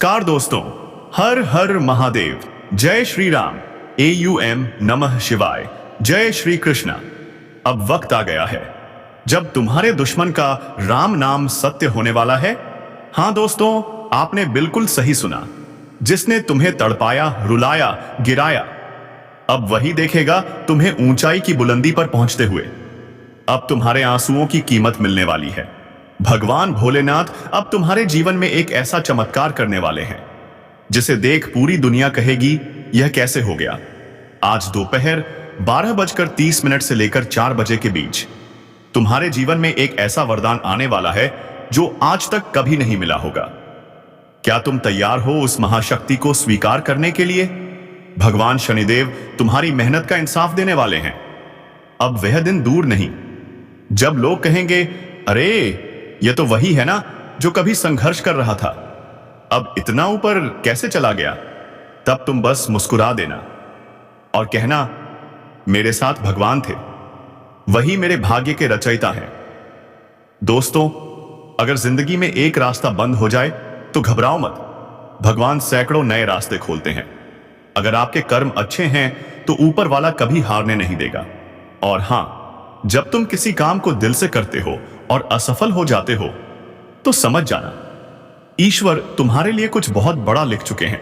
नमस्कार दोस्तों, हर हर महादेव, जय श्री राम, AUM नमः शिवाय, जय श्री कृष्णा। अब वक्त आ गया है जब तुम्हारे दुश्मन का राम नाम सत्य होने वाला है। हाँ दोस्तों, आपने बिल्कुल सही सुना। जिसने तुम्हें तड़पाया, रुलाया, गिराया, अब वही देखेगा तुम्हें ऊंचाई की बुलंदी पर पहुंचते हुए। अब तुम्हारे आंसुओं की कीमत मिलने वाली है। भगवान भोलेनाथ अब तुम्हारे जीवन में एक ऐसा चमत्कार करने वाले हैं जिसे देख पूरी दुनिया कहेगी यह कैसे हो गया। आज दोपहर 12:30 से लेकर 4 बजे के बीच तुम्हारे जीवन में एक ऐसा वरदान आने वाला है जो आज तक कभी नहीं मिला होगा। क्या तुम तैयार हो उस महाशक्ति को स्वीकार करने के लिए? भगवान शनिदेव तुम्हारी मेहनत का इंसाफ देने वाले हैं। अब वह दिन दूर नहीं जब लोग कहेंगे, अरे यह तो वही है ना जो कभी संघर्ष कर रहा था, अब इतना ऊपर कैसे चला गया। तब तुम बस मुस्कुरा देना और कहना, मेरे साथ भगवान थे, वही मेरे भाग्य के रचयिता हैं। दोस्तों, अगर जिंदगी में एक रास्ता बंद हो जाए तो घबराओ मत, भगवान सैकड़ों नए रास्ते खोलते हैं। अगर आपके कर्म अच्छे हैं तो ऊपर वाला कभी हारने नहीं देगा। और हां, जब तुम किसी काम को दिल से करते हो और असफल हो जाते हो तो समझ जाना ईश्वर तुम्हारे लिए कुछ बहुत बड़ा लिख चुके हैं।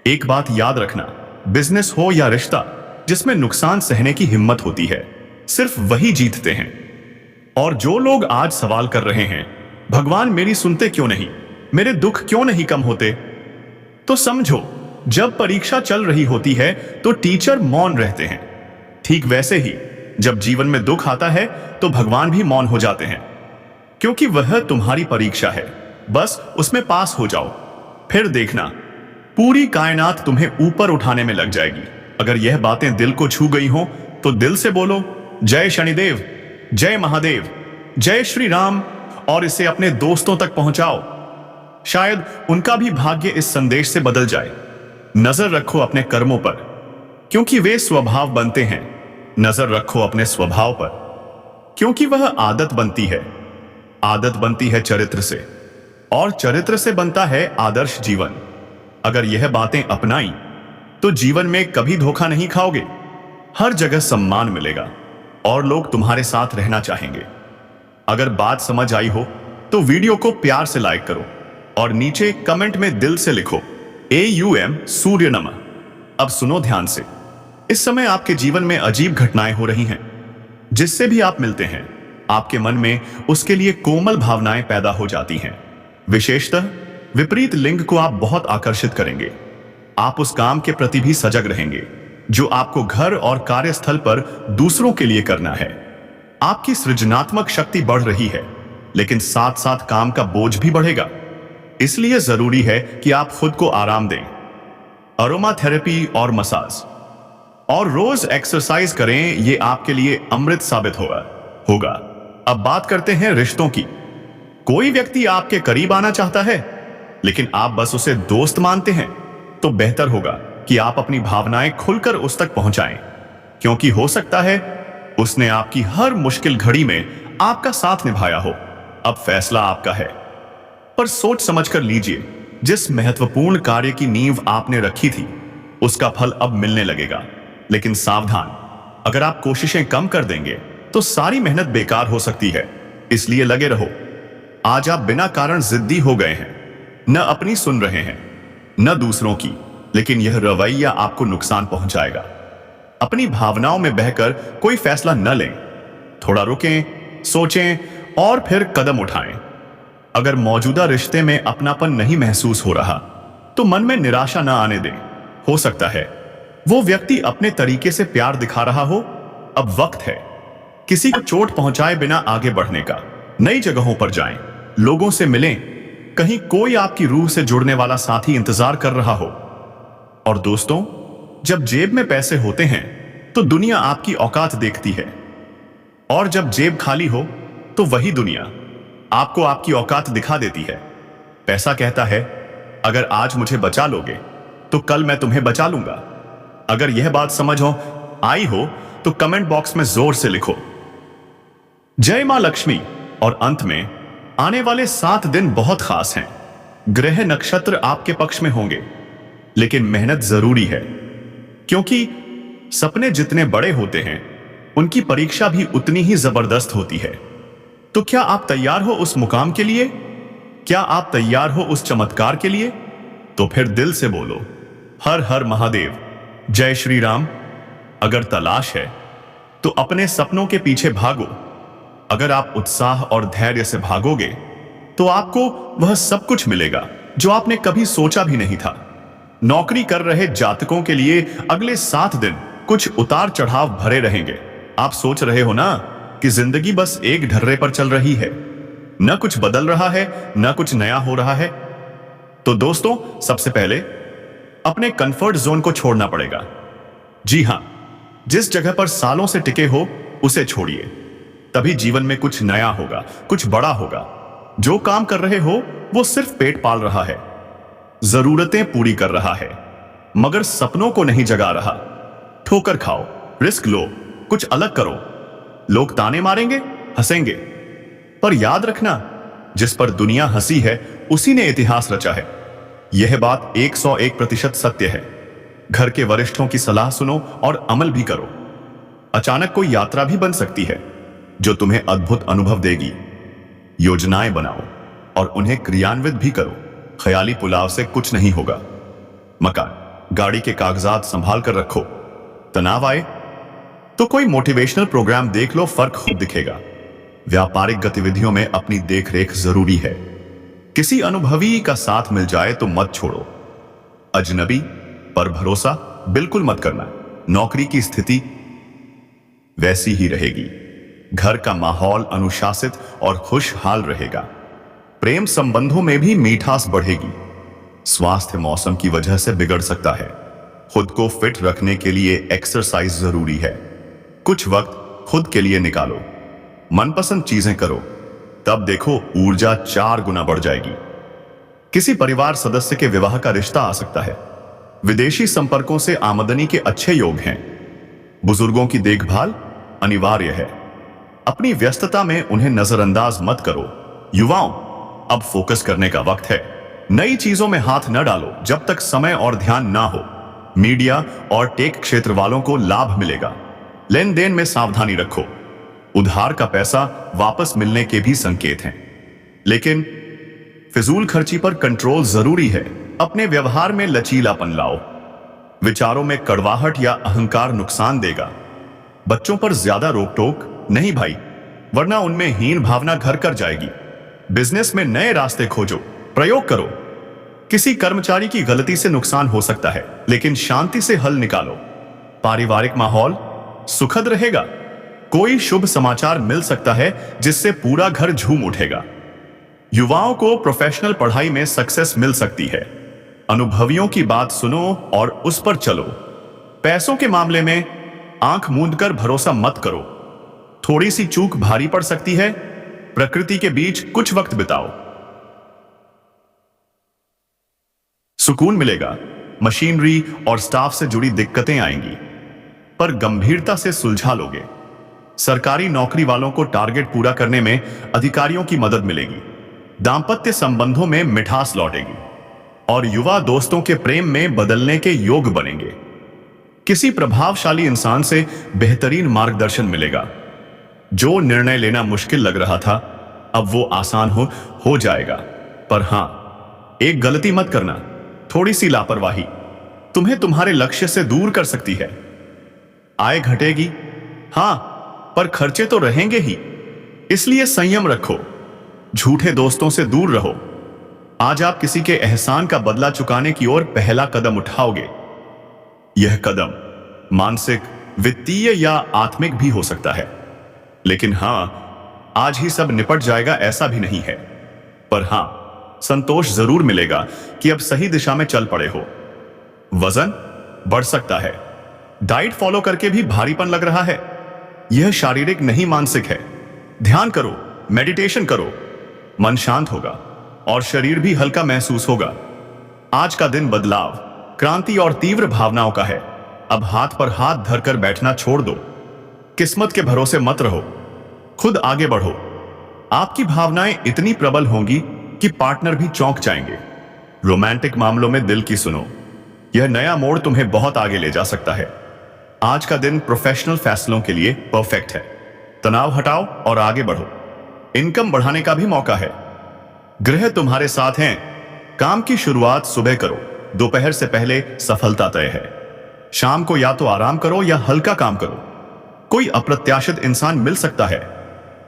एक बात याद रखना, बिजनेस हो या रिश्ता, जिसमें नुकसान सहने की हिम्मत होती है, सिर्फ वही जीतते हैं। और जो लोग आज सवाल कर रहे हैं, भगवान मेरी सुनते क्यों नहीं, मेरे दुख क्यों नहीं कम होते, तो समझो, जब परीक्षा चल रही होती है तो टीचर मौन रहते हैं। ठीक वैसे ही जब जीवन में दुख आता है तो भगवान भी मौन हो जाते हैं, क्योंकि वह तुम्हारी परीक्षा है। बस उसमें पास हो जाओ, फिर देखना पूरी कायनात तुम्हें ऊपर उठाने में लग जाएगी। अगर यह बातें दिल को छू गई हो तो दिल से बोलो, जय शनिदेव, जय महादेव, जय श्री राम, और इसे अपने दोस्तों तक पहुंचाओ। शायद उनका भी भाग्य इस संदेश से बदल जाए। नजर रखो अपने कर्मों पर, क्योंकि वे स्वभाव बनते हैं। नजर रखो अपने स्वभाव पर, क्योंकि वह आदत बनती है। आदत बनती है चरित्र से, और चरित्र से बनता है आदर्श जीवन। अगर यह बातें अपनाई तो जीवन में कभी धोखा नहीं खाओगे। हर जगह सम्मान मिलेगा और लोग तुम्हारे साथ रहना चाहेंगे। अगर बात समझ आई हो तो वीडियो को प्यार से लाइक करो और नीचे कमेंट में दिल से लिखो, AUM सूर्य नमः। अब सुनो ध्यान से, इस समय आपके जीवन में अजीब घटनाएं हो रही हैं। जिससे भी आप मिलते हैं, आपके मन में उसके लिए कोमल भावनाएं पैदा हो जाती हैं। विशेषतः विपरीत लिंग को आप बहुत आकर्षित करेंगे। आप उस काम के प्रति भी सजग रहेंगे जो आपको घर और कार्यस्थल पर दूसरों के लिए करना है। आपकी सृजनात्मक शक्ति बढ़ रही है, लेकिन साथ साथ काम का बोझ भी बढ़ेगा। इसलिए जरूरी है कि आप खुद को आराम दें। अरोमा थेरेपी और मसाज और रोज एक्सरसाइज करें, ये आपके लिए अमृत साबित होगा। अब बात करते हैं रिश्तों की। कोई व्यक्ति आपके करीब आना चाहता है, लेकिन आप बस उसे दोस्त मानते हैं, तो बेहतर होगा कि आप अपनी भावनाएं खुलकर उस तक पहुंचाएं, क्योंकि हो सकता है उसने आपकी हर मुश्किल घड़ी में आपका साथ निभाया हो। अब फैसला आपका है, पर सोच समझ कर लीजिए। जिस महत्वपूर्ण कार्य की नींव आपने रखी थी, उसका फल अब मिलने लगेगा। लेकिन सावधान, अगर आप कोशिशें कम कर देंगे तो सारी मेहनत बेकार हो सकती है। इसलिए लगे रहो। आज आप बिना कारण जिद्दी हो गए हैं, न अपनी सुन रहे हैं न दूसरों की, लेकिन यह रवैया आपको नुकसान पहुंचाएगा। अपनी भावनाओं में बहकर कोई फैसला न लें। थोड़ा रुकें, सोचें और फिर कदम उठाएं। अगर मौजूदा रिश्ते में अपनापन नहीं महसूस हो रहा तो मन में निराशा न आने दें। हो सकता है वो व्यक्ति अपने तरीके से प्यार दिखा रहा हो। अब वक्त है किसी को चोट पहुंचाए बिना आगे बढ़ने का। नई जगहों पर जाएं, लोगों से मिलें, कहीं कोई आपकी रूह से जुड़ने वाला साथी इंतजार कर रहा हो। और दोस्तों, जब जेब में पैसे होते हैं तो दुनिया आपकी औकात देखती है, और जब जेब खाली हो तो वही दुनिया आपको आपकी औकात दिखा देती है। पैसा कहता है, अगर आज मुझे बचा लोगे तो कल मैं तुम्हें बचा लूंगा। अगर यह बात समझ आई हो तो कमेंट बॉक्स में जोर से लिखो, जय मां लक्ष्मी। और अंत में, आने वाले 7 दिन बहुत खास हैं। ग्रह नक्षत्र आपके पक्ष में होंगे, लेकिन मेहनत जरूरी है, क्योंकि सपने जितने बड़े होते हैं उनकी परीक्षा भी उतनी ही जबरदस्त होती है। तो क्या आप तैयार हो उस मुकाम के लिए? क्या आप तैयार हो उस चमत्कार के लिए? तो फिर दिल से बोलो, हर हर महादेव, जय श्री राम। अगर तलाश है तो अपने सपनों के पीछे भागो। अगर आप उत्साह और धैर्य से भागोगे तो आपको वह सब कुछ मिलेगा जो आपने कभी सोचा भी नहीं था। नौकरी कर रहे जातकों के लिए अगले 7 दिन कुछ उतार चढ़ाव भरे रहेंगे। आप सोच रहे हो ना कि जिंदगी बस एक ढर्रे पर चल रही है, न कुछ बदल रहा है, न कुछ नया हो रहा है। तो दोस्तों, सबसे पहले अपने कंफर्ट जोन को छोड़ना पड़ेगा। जी हां, जिस जगह पर सालों से टिके हो उसे छोड़िए। तभी जीवन में कुछ नया होगा, कुछ बड़ा होगा। जो काम कर रहे हो वो सिर्फ पेट पाल रहा है, जरूरतें पूरी कर रहा है, मगर सपनों को नहीं जगा रहा। ठोकर खाओ, रिस्क लो, कुछ अलग करो। लोग ताने मारेंगे, हंसेंगे, पर याद रखना, जिस पर दुनिया हंसी है उसी ने इतिहास रचा है। यह बात 101% सत्य है। घर के वरिष्ठों की सलाह सुनो और अमल भी करो। अचानक कोई यात्रा भी बन सकती है जो तुम्हें अद्भुत अनुभव देगी। योजनाएं बनाओ और उन्हें क्रियान्वित भी करो। ख्याली पुलाव से कुछ नहीं होगा। मकान, गाड़ी के कागजात संभाल कर रखो। तनाव आए तो कोई मोटिवेशनल प्रोग्राम देख लो, फर्क खुद दिखेगा। व्यापारिक गतिविधियों में अपनी देखरेख जरूरी है। किसी अनुभवी का साथ मिल जाए तो मत छोड़ो। अजनबी पर भरोसा बिल्कुल मत करना। नौकरी की स्थिति वैसी ही रहेगी। घर का माहौल अनुशासित और खुशहाल रहेगा। प्रेम संबंधों में भी मिठास बढ़ेगी। स्वास्थ्य मौसम की वजह से बिगड़ सकता है। खुद को फिट रखने के लिए एक्सरसाइज जरूरी है। कुछ वक्त खुद के लिए निकालो। मनपसंद चीजें करो, तब देखो ऊर्जा 4 गुना बढ़ जाएगी। किसी परिवार सदस्य के विवाह का रिश्ता आ सकता है। विदेशी संपर्कों से आमदनी के अच्छे योग हैं। बुजुर्गों की देखभाल अनिवार्य है। अपनी व्यस्तता में उन्हें नजरअंदाज मत करो। युवाओं, अब फोकस करने का वक्त है। नई चीजों में हाथ न डालो जब तक समय और ध्यान ना हो। मीडिया और टेक क्षेत्र वालों को लाभ मिलेगा। लेन देन में सावधानी रखो। उधार का पैसा वापस मिलने के भी संकेत हैं, लेकिन फिजूल खर्ची पर कंट्रोल जरूरी है। अपने व्यवहार में लचीलापन लाओ। विचारों में कड़वाहट या अहंकार नुकसान देगा। बच्चों पर ज्यादा रोक टोक नहीं भाई, वरना उनमें हीन भावना घर कर जाएगी। बिजनेस में नए रास्ते खोजो, प्रयोग करो। किसी कर्मचारी की गलती से नुकसान हो सकता है, लेकिन शांति से हल निकालो। पारिवारिक माहौल सुखद रहेगा। कोई शुभ समाचार मिल सकता है जिससे पूरा घर झूम उठेगा। युवाओं को प्रोफेशनल पढ़ाई में सक्सेस मिल सकती है। अनुभवियों की बात सुनो और उस पर चलो। पैसों के मामले में आंख मूंद कर भरोसा मत करो। थोड़ी सी चूक भारी पड़ सकती है। प्रकृति के बीच कुछ वक्त बिताओ, सुकून मिलेगा। मशीनरी और स्टाफ से जुड़ी दिक्कतें आएंगी, पर गंभीरता से सुलझा लोगे। सरकारी नौकरी वालों को टारगेट पूरा करने में अधिकारियों की मदद मिलेगी। दांपत्य संबंधों में मिठास लौटेगी और युवा दोस्तों के प्रेम में बदलने के योग बनेंगे। किसी प्रभावशाली इंसान से बेहतरीन मार्गदर्शन मिलेगा। जो निर्णय लेना मुश्किल लग रहा था, अब वो आसान हो जाएगा। पर हां, एक गलती मत करना। थोड़ी सी लापरवाही तुम्हें तुम्हारे लक्ष्य से दूर कर सकती है। आय घटेगी, हां, पर खर्चे तो रहेंगे ही, इसलिए संयम रखो। झूठे दोस्तों से दूर रहो। आज आप किसी के एहसान का बदला चुकाने की ओर पहला कदम उठाओगे। यह कदम मानसिक, वित्तीय या आत्मिक भी हो सकता है, लेकिन हां, आज ही सब निपट जाएगा ऐसा भी नहीं है। पर हां, संतोष जरूर मिलेगा कि अब सही दिशा में चल पड़े हो। वजन बढ़ सकता है। डाइट फॉलो करके भी भारीपन लग रहा है। यह शारीरिक नहीं मानसिक है। ध्यान करो, मेडिटेशन करो, मन शांत होगा और शरीर भी हल्का महसूस होगा। आज का दिन बदलाव, क्रांति और तीव्र भावनाओं का है। अब हाथ पर हाथ धरकर बैठना छोड़ दो। किस्मत के भरोसे मत रहो, खुद आगे बढ़ो। आपकी भावनाएं इतनी प्रबल होंगी कि पार्टनर भी चौंक जाएंगे। रोमांटिक मामलों में दिल की सुनो, यह नया मोड़ तुम्हें बहुत आगे ले जा सकता है। आज का दिन प्रोफेशनल फैसलों के लिए परफेक्ट है। तनाव हटाओ और आगे बढ़ो। इनकम बढ़ाने का भी मौका है। ग्रह तुम्हारे साथ हैं। काम की शुरुआत सुबह करो, दोपहर से पहले सफलता तय है। शाम को या तो आराम करो या हल्का काम करो। कोई अप्रत्याशित इंसान मिल सकता है।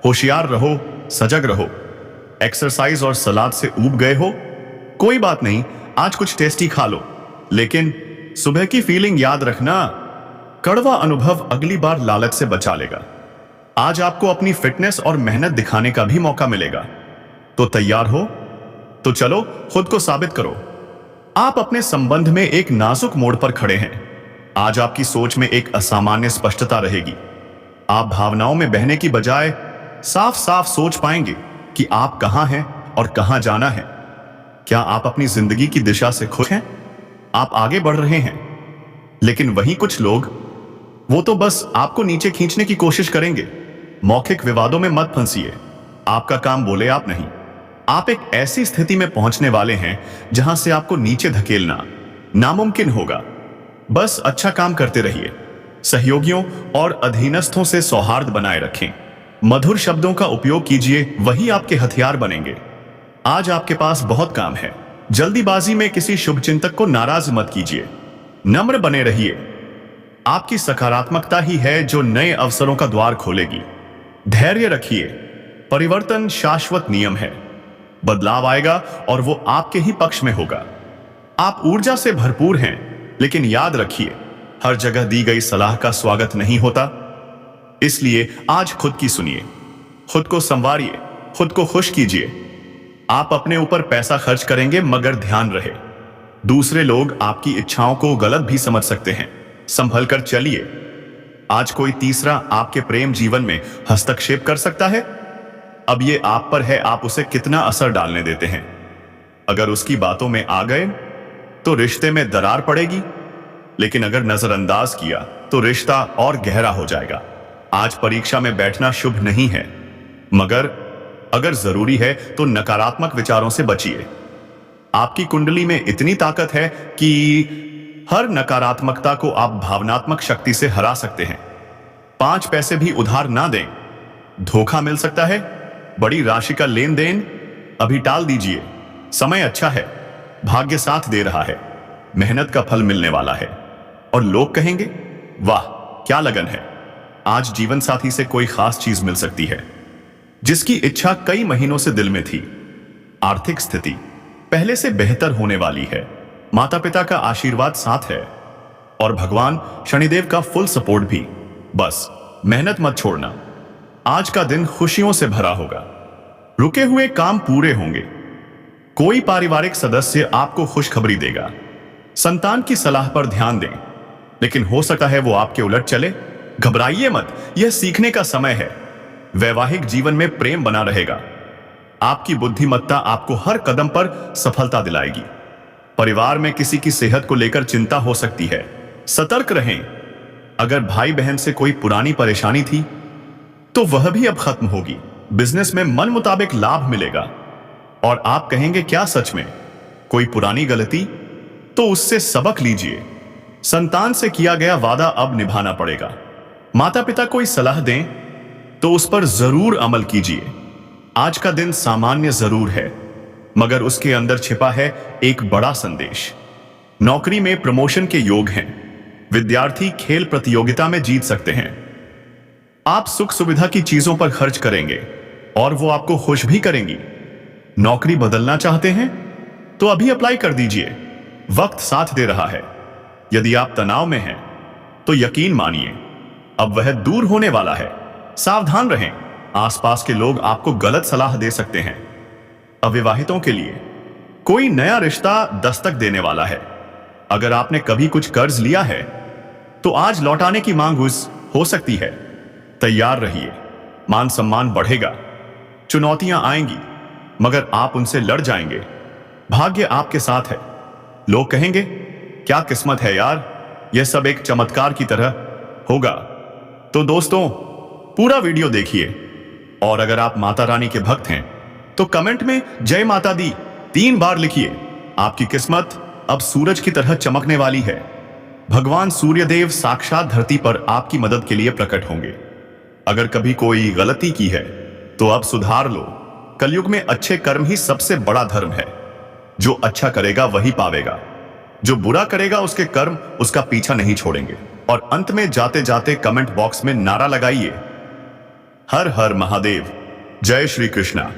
होशियार रहो, सजग रहो। एक्सरसाइज और सलाद से ऊब गए हो, कोई बात नहीं, आज कुछ टेस्टी खा लो, लेकिन सुबह की फीलिंग याद रखना। कड़वा अनुभव अगली बार लालच से बचा लेगा। आज आपको अपनी फिटनेस और मेहनत दिखाने का भी मौका मिलेगा। तो तैयार हो? तो चलो खुद को साबित करो। आप अपने संबंध में एक नाजुक मोड़ पर खड़े हैं। आज आपकी सोच में एक असामान्य स्पष्टता रहेगी। आप भावनाओं में बहने की बजाय साफ साफ सोच पाएंगे कि आप कहां हैं और कहां जाना है। क्या आप अपनी जिंदगी की दिशा से खुश हैं? आप आगे बढ़ रहे हैं, लेकिन वहीं कुछ लोग, वो तो बस आपको नीचे खींचने की कोशिश करेंगे। मौखिक विवादों में मत फंसिए। आपका काम बोले आप नहीं। आप एक ऐसी स्थिति में पहुंचने वाले हैं जहां से आपको नीचे धकेलना नामुमकिन होगा। बस अच्छा काम करते रहिए। सहयोगियों और अधीनस्थों से सौहार्द बनाए रखें। मधुर शब्दों का उपयोग कीजिए, वही आपके हथियार बनेंगे। आज आपके पास बहुत काम है। जल्दीबाजी में किसी शुभचिंतक को नाराज मत कीजिए। नम्र बने रहिए। आपकी सकारात्मकता ही है जो नए अवसरों का द्वार खोलेगी। धैर्य रखिए। परिवर्तन शाश्वत नियम है। बदलाव आएगा और वो आपके ही पक्ष में होगा। आप ऊर्जा से भरपूर हैं, लेकिन याद रखिए, हर जगह दी गई सलाह का स्वागत नहीं होता। इसलिए आज खुद की सुनिए, खुद को संवारिए, खुद को खुश कीजिए। आप अपने ऊपर पैसा खर्च करेंगे, मगर ध्यान रहे, दूसरे लोग आपकी इच्छाओं को गलत भी समझ सकते हैं। संभल कर चलिए। आज कोई तीसरा आपके प्रेम जीवन में हस्तक्षेप कर सकता है। अब ये आप पर है, आप उसे कितना असर डालने देते हैं। अगर उसकी बातों में आ गए तो रिश्ते में दरार पड़ेगी, लेकिन अगर नजरअंदाज किया तो रिश्ता और गहरा हो जाएगा। आज परीक्षा में बैठना शुभ नहीं है, मगर अगर जरूरी है तो नकारात्मक विचारों से बचिए। आपकी कुंडली में इतनी ताकत है कि हर नकारात्मकता को आप भावनात्मक शक्ति से हरा सकते हैं। 5 पैसे भी उधार ना दें। धोखा मिल सकता है। बड़ी राशि का लेन देन अभी टाल दीजिए। समय अच्छा है, भाग्य साथ दे रहा है, मेहनत का फल मिलने वाला है और लोग कहेंगे, वाह क्या लगन है। आज जीवन साथी से कोई खास चीज मिल सकती है जिसकी इच्छा कई महीनों से दिल में थी। आर्थिक स्थिति पहले से बेहतर होने वाली है। माता पिता का आशीर्वाद साथ है और भगवान शनिदेव का फुल सपोर्ट भी। बस मेहनत मत छोड़ना। आज का दिन खुशियों से भरा होगा। रुके हुए काम पूरे होंगे। कोई पारिवारिक सदस्य आपको खुशखबरी देगा। संतान की सलाह पर ध्यान दें, लेकिन हो सकता है वो आपके उलट चले। घबराइए मत, यह सीखने का समय है। वैवाहिक जीवन में प्रेम बना रहेगा। आपकी बुद्धिमत्ता आपको हर कदम पर सफलता दिलाएगी। परिवार में किसी की सेहत को लेकर चिंता हो सकती है, सतर्क रहें। अगर भाई बहन से कोई पुरानी परेशानी थी तो वह भी अब खत्म होगी। बिजनेस में मन मुताबिक लाभ मिलेगा और आप कहेंगे, क्या सच में कोई पुरानी गलती? तो उससे सबक लीजिए। संतान से किया गया वादा अब निभाना पड़ेगा। माता पिता कोई सलाह दें तो उस पर जरूर अमल कीजिए। आज का दिन सामान्य जरूर है, मगर उसके अंदर छिपा है एक बड़ा संदेश। नौकरी में प्रमोशन के योग हैं। विद्यार्थी खेल प्रतियोगिता में जीत सकते हैं। आप सुख सुविधा की चीजों पर खर्च करेंगे और वो आपको खुश भी करेंगी। नौकरी बदलना चाहते हैं तो अभी अप्लाई कर दीजिए, वक्त साथ दे रहा है। यदि आप तनाव में हैं तो यकीन मानिए अब वह दूर होने वाला है। सावधान रहें, आसपास के लोग आपको गलत सलाह दे सकते हैं। अविवाहितों के लिए कोई नया रिश्ता दस्तक देने वाला है। अगर आपने कभी कुछ कर्ज लिया है तो आज लौटाने की मांग हो सकती है। तैयार रहिए, मान सम्मान बढ़ेगा। चुनौतियां आएंगी, मगर आप उनसे लड़ जाएंगे। भाग्य आपके साथ है। लोग कहेंगे, क्या किस्मत है यार, यह सब एक चमत्कार की तरह होगा। तो दोस्तों, पूरा वीडियो देखिए और अगर आप माता रानी के भक्त हैं तो कमेंट में जय माता दी 3 बार लिखिए। आपकी किस्मत अब सूरज की तरह चमकने वाली है। भगवान सूर्यदेव साक्षात धरती पर आपकी मदद के लिए प्रकट होंगे। अगर कभी कोई गलती की है तो अब सुधार लो। कलयुग में अच्छे कर्म ही सबसे बड़ा धर्म है। जो अच्छा करेगा वही पावेगा, जो बुरा करेगा उसके कर्म उसका पीछा नहीं छोड़ेंगे। और अंत में जाते जाते कमेंट बॉक्स में नारा लगाइए, हर हर महादेव, जय श्री कृष्णा।